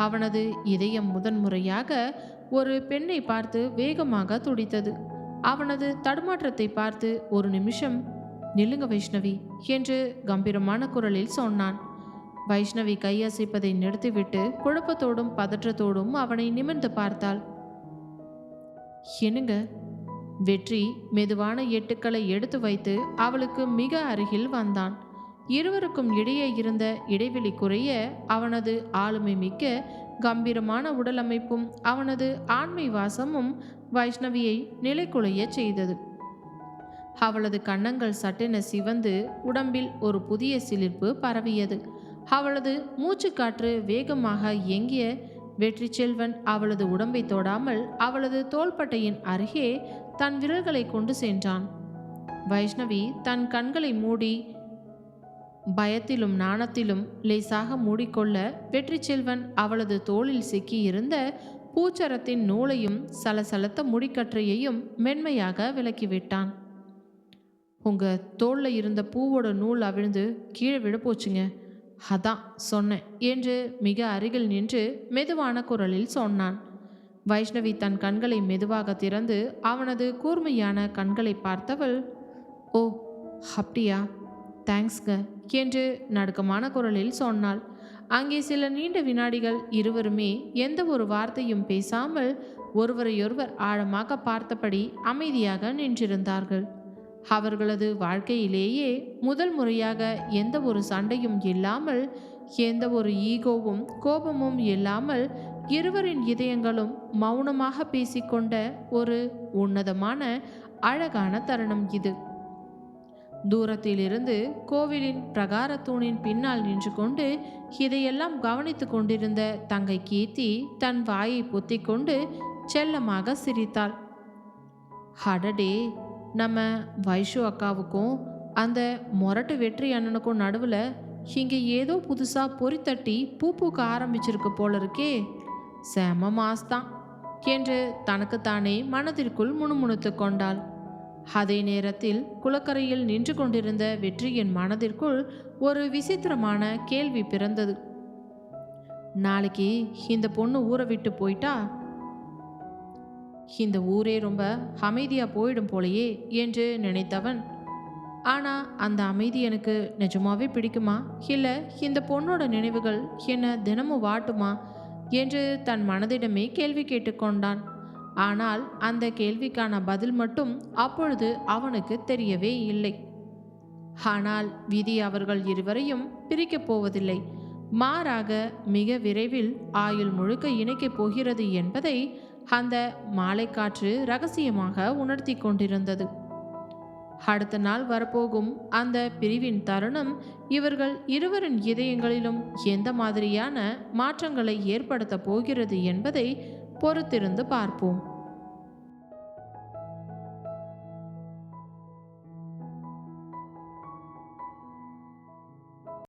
அவனது இதயம் முதன்முறையாக ஒரு பெண்ணை பார்த்து வேகமாக துடித்தது. அவனது தடுமாற்றத்தை பார்த்து ஒரு நிமிஷம், நில்லுங்க வைஷ்ணவி என்று கம்பீரமான குரலில் சொன்னான். வைஷ்ணவி கையசைப்பதை நிறுத்திவிட்டு குழப்பத்தோடும் பதற்றத்தோடும் அவனை நிமிர்ந்து பார்த்தாள். என்னங்க? வெற்றி மெதுவான எட்டுக்களை எடுத்து வைத்து அவளுக்கு மிக அருகில் வந்தான். இருவருக்கும் இடையே இருந்த இடைவெளி குறைய அவனது ஆளுமை மிக்க கம்பீரமான உடல் அமைப்பும் அவனது ஆண்மை வாசமும் வைஷ்ணவியை நிலைக்குலைய செய்தது. அவளது கன்னங்கள் சட்டென சிவந்து உடம்பில் ஒரு புதிய சிலிர்ப்பு பரவியது. அவளது மூச்சுக்காற்று வேகமாக இயங்கிய வெற்றி செல்வன் அவளது உடம்பை தொடாமல் அவளது தோள்பட்டையின் அருகே தன் விரல்களை கொண்டு சென்றான். வைஷ்ணவி தன் கண்களை மூடி பயத்திலும் நாணத்திலும் லேசாக மூடிக்கொள்ள வெற்றி செல்வன் அவளது தோளில் சிக்கியிருந்த பூச்சரத்தின் நூலையும் சலசலத்த முடிக்கற்றையையும் மென்மையாக விலக்கிவிட்டான். உங்க தோளில் இருந்த பூவோட நூல் அவிழ்ந்து கீழே விட போச்சுங்க, அதான் சொன்னேன் என்று மிக அருகில் நின்று மெதுவான குரலில் சொன்னான். வைஷ்ணவி தன் கண்களை மெதுவாக திறந்து அவனது கூர்மையான கண்களை பார்த்தவள், ஓ அப்படியா, தேங்க்ஸ்ங்க என்று நடுக்கமான குரலில் சொன்னாள். அங்கே சில நீண்ட வினாடிகள் இருவருமே எந்த ஒரு வார்த்தையும் பேசாமல் ஒருவரையொருவர் ஆழமாக பார்த்தபடி அமைதியாக நின்றிருந்தார்கள். அவர்களது வாழ்க்கையிலேயே முதல் முறையாக எந்த ஒரு சண்டையும் இல்லாமல், எந்த ஒரு ஈகோவும் கோபமும் இல்லாமல் இருவரின் இதயங்களும் மௌனமாக பேசிக்கொண்ட ஒரு உன்னதமான அழகான தருணம் இது. தூரத்திலிருந்து கோவிலின் பிரகார தூணின் பின்னால் நின்று கொண்டு இதையெல்லாம் கவனித்து கொண்டிருந்த தங்கை கீர்த்தி தன் வாயை பொத்திக் கொண்டு செல்லமாக சிரித்தாள். அடடே, நம்ம வைஷு அக்காவுக்கும் அந்த மொரட்டு வெற்றி அண்ணனுக்கும் நடுவில் இங்கே ஏதோ புதுசாக பொறித்தட்டி பூ பூக்க ஆரம்பிச்சிருக்கு போல இருக்கே, செம மாஸ்தான் என்று தனக்குத்தானே மனதிற்குள் முணுமுணுத்து கொண்டாள். அதே நேரத்தில் குளக்கரையில் நின்று கொண்டிருந்த வெற்றியின் மனதிற்குள் ஒரு விசித்திரமான கேள்வி பிறந்தது. நாளைக்கு இந்த பொண்ணு ஊரை விட்டு போயிட்டா இந்த ஊரே ரொம்ப அமைதியா போயிடும் போலையே என்று நினைத்தவன், ஆனா அந்த அமைதி எனக்கு நிஜமாவே பிடிக்குமா, இல்லை இந்த பொண்ணோட நினைவுகள் என்ன தினமும் வாட்டுமா என்று தன் மனதிடமே கேள்வி கேட்டுக்கொண்டான். ஆனால் அந்த கேள்விக்கான பதில் மட்டும் அப்பொழுது அவனுக்கு தெரியவே இல்லை. ஆனால் விதி அவர்கள் இருவரையும் பிரிக்கப் போவதில்லை, மாறாக மிக விரைவில் ஆயுள் முழுக்க இணைக்கப் போகிறது என்பதை அந்த மாலைக்காற்று ரகசியமாக உணர்த்தி கொண்டிருந்தது. அடுத்த நாள் வரப்போகும் அந்த பிரிவின் தருணம் இவர்கள் இருவரின் இதயங்களிலும் எந்த மாதிரியான மாற்றங்களை ஏற்படுத்த போகிறது என்பதை பொறுத்திருந்து பார்ப்போம்.